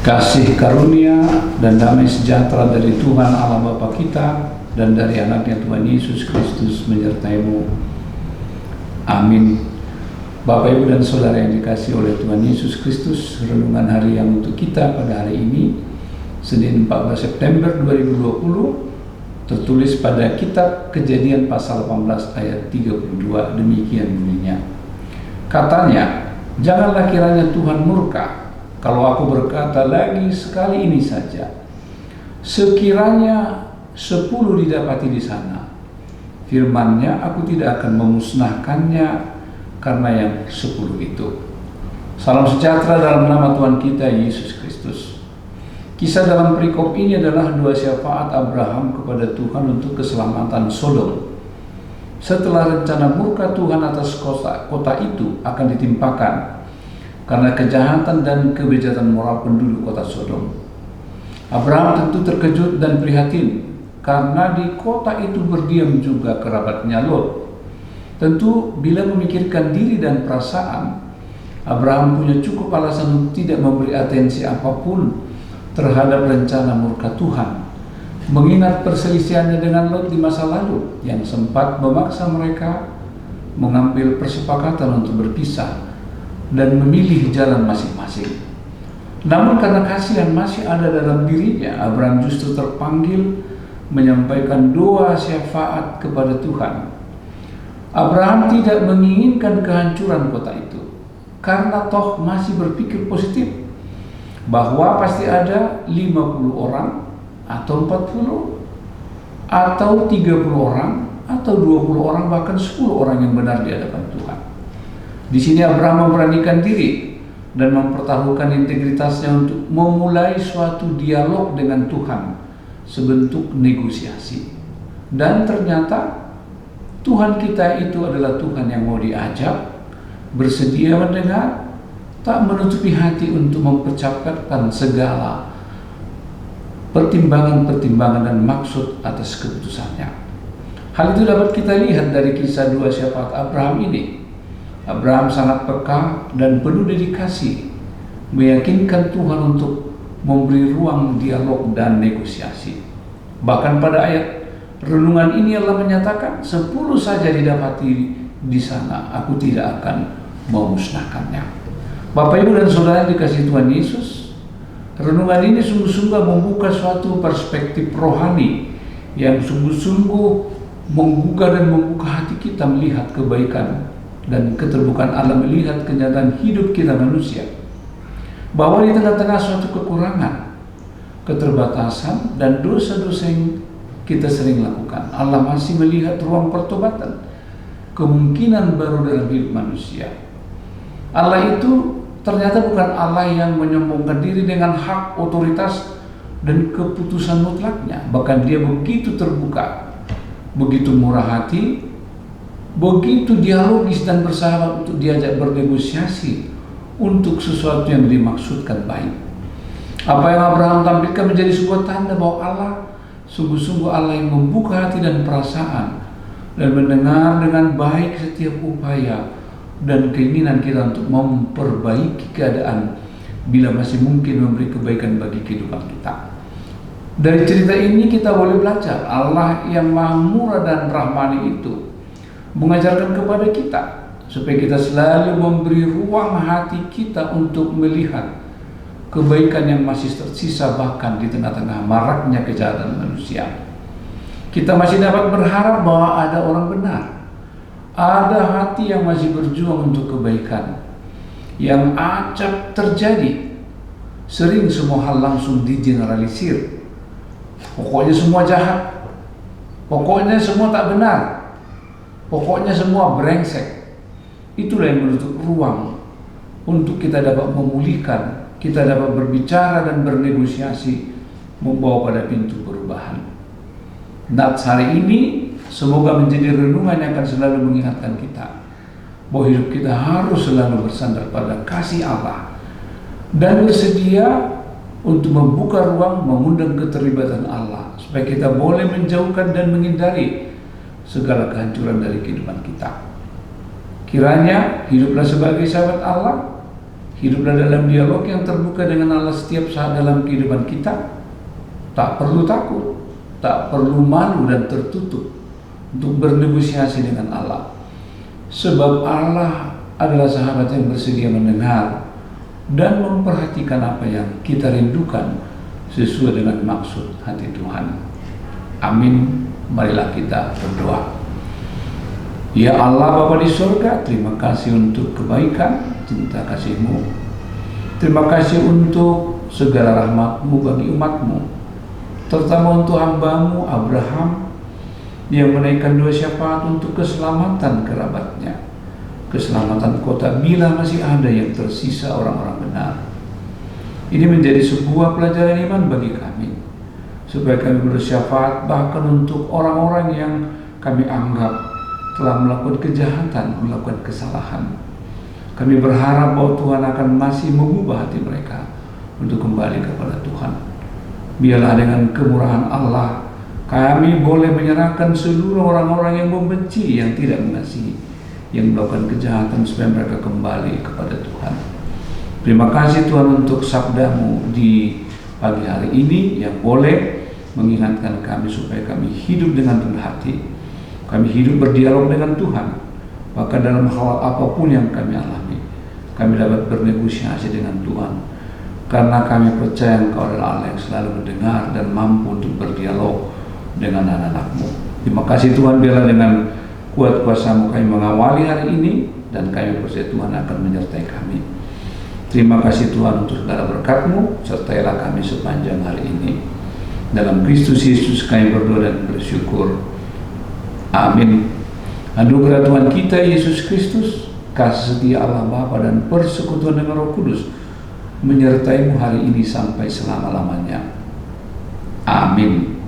Kasih karunia dan damai sejahtera dari Tuhan Allah Bapa kita dan dari anaknya Tuhan Yesus Kristus menyertaimu. Amin. Bapak, Ibu, dan Saudara yang dikasihi oleh Tuhan Yesus Kristus, renungan hari yang untuk kita pada hari ini, Senin 14 September 2020, tertulis pada kitab Kejadian pasal 18 ayat 32, demikian bunyinya. Katanya, janganlah kiranya Tuhan murka kalau aku berkata lagi sekali ini saja. Sekiranya 10 didapati di sana, firman-Nya, aku tidak akan memusnahkannya karena yang 10 itu. Salam sejahtera dalam nama Tuhan kita Yesus Kristus. Kisah dalam perikop ini adalah dua syafaat Abraham kepada Tuhan untuk keselamatan Sodom. Setelah rencana murka Tuhan atas kota itu akan ditimpakan karena kejahatan dan kebejatan moral penduduk kota Sodom. Abraham tentu terkejut dan prihatin karena di kota itu berdiam juga kerabatnya Lot. Tentu bila memikirkan diri dan perasaan, Abraham punya cukup alasan untuk tidak memberi atensi apapun terhadap rencana murka Tuhan, mengingat perselisihannya dengan Lot di masa lalu yang sempat memaksa mereka mengambil persepakatan untuk berpisah dan memilih jalan masing-masing. Namun karena kasih yang masih ada dalam dirinya, Abraham justru terpanggil menyampaikan doa syafaat kepada Tuhan. Abraham tidak menginginkan kehancuran kota itu, karena toh masih berpikir positif bahwa pasti ada 50 orang atau 40 atau 30 orang atau 20 orang, bahkan 10 orang yang benar di hadapan Tuhan. Di sini Abraham memberanikan diri dan mempertaruhkan integritasnya untuk memulai suatu dialog dengan Tuhan sebentuk negosiasi. Dan ternyata Tuhan kita itu adalah Tuhan yang mau diajak, bersedia mendengar, tak menutupi hati untuk mempercepatkan segala pertimbangan-pertimbangan dan maksud atas keputusannya. Hal itu dapat kita lihat dari kisah dua syafaat Abraham ini. Abraham sangat peka dan penuh dedikasi, meyakinkan Tuhan untuk memberi ruang dialog dan negosiasi. Bahkan pada ayat renungan ini Allah menyatakan, 10 saja didapati di sana, aku tidak akan memusnahkannya. Bapak, Ibu, dan Saudara yang dikasihi Tuhan Yesus, renungan ini sungguh-sungguh membuka suatu perspektif rohani yang sungguh-sungguh menggugah dan membuka hati kita melihat kebaikan dan keterbukaan Allah, melihat kenyataan hidup kita manusia, bahwa di tengah-tengah suatu kekurangan, keterbatasan, dan dosa-dosa yang kita sering lakukan, Allah masih melihat ruang pertobatan, kemungkinan baru dalam hidup manusia. Allah itu ternyata bukan Allah yang menyombongkan diri dengan hak, otoritas, dan keputusan mutlaknya. Bahkan Dia begitu terbuka, begitu murah hati, begitu dialogis dan bersahabat untuk diajak bernegosiasi untuk sesuatu yang dimaksudkan baik. Apa yang Abraham tampilkan menjadi sebuah tanda bahwa Allah sungguh-sungguh Allah yang membuka hati dan perasaan dan mendengar dengan baik setiap upaya dan keinginan kita untuk memperbaiki keadaan bila masih mungkin memberi kebaikan bagi kehidupan kita. Dari cerita ini kita boleh belajar Allah yang Maha Murah dan Rahmani itu mengajarkan kepada kita supaya kita selalu memberi ruang hati kita untuk melihat kebaikan yang masih tersisa bahkan di tengah-tengah maraknya kejahatan manusia. Kita masih dapat berharap bahwa ada orang benar, ada hati yang masih berjuang untuk kebaikan. Yang acap terjadi, sering semua hal langsung digeneralisir. Pokoknya semua jahat, pokoknya semua tak benar, pokoknya semua brengsek. Itulah yang menutup ruang untuk kita dapat memulihkan, kita dapat berbicara dan bernegosiasi, membawa pada pintu perubahan. Nats hari ini semoga menjadi renungan yang akan selalu mengingatkan kita bahwa hidup kita harus selalu bersandar pada kasih Allah dan bersedia untuk membuka ruang, mengundang keterlibatan Allah supaya kita boleh menjauhkan dan menghindari segala kehancuran dari kehidupan kita. Kiranya hiduplah sebagai sahabat Allah, Hiduplah dalam dialog yang terbuka dengan Allah setiap saat dalam kehidupan kita. Tak perlu takut, tak perlu malu dan tertutup untuk bernegosiasi dengan Allah. Sebab Allah adalah sahabat yang bersedia mendengar dan memperhatikan apa yang kita rindukan sesuai dengan maksud hati Tuhan. Amin. Marilah kita berdoa. Ya Allah Bapa di surga, terima kasih untuk kebaikan, cinta kasih-Mu. Terima kasih untuk segala rahmat-Mu bagi umat-Mu, terutama untuk hamba-Mu Abraham yang menaikkan 2 syafaat untuk keselamatan kerabatnya, keselamatan kota bila masih ada yang tersisa orang-orang benar. Ini menjadi sebuah pelajaran iman bagi kami, supaya kami bersyafaat bahkan untuk orang-orang yang kami anggap telah melakukan kejahatan, melakukan kesalahan. Kami berharap bahwa Tuhan akan masih mengubah hati mereka untuk kembali kepada Tuhan. Biarlah dengan kemurahan Allah kami boleh menyerahkan seluruh orang-orang yang membenci, yang tidak mengasihi, yang melakukan kejahatan, supaya mereka kembali kepada Tuhan. Terima kasih Tuhan untuk sabda-Mu di pagi hari ini yang boleh mengingatkan kami supaya kami hidup dengan rendah hati. Kami hidup berdialog dengan Tuhan, bahkan dalam hal apapun yang kami alami, kami dapat bernegosiasi dengan Tuhan, karena kami percaya Engkau adalah Allah yang selalu mendengar dan mampu untuk berdialog dengan anak-anak-Mu. Terima kasih Tuhan, biarlah dengan kuat kuasa-Mu kami mengawali hari ini, dan kami percaya Tuhan akan menyertai kami. Terima kasih Tuhan untuk segala berkat-Mu, sertailah kami sepanjang hari ini. Dalam Kristus Yesus kami berdoa dan bersyukur. Amin. Anugerah Tuhan kita Yesus Kristus, kasih setia Allah Bapa dan persekutuan dengan Roh Kudus menyertai-Mu hari ini sampai selama-lamanya. Amin.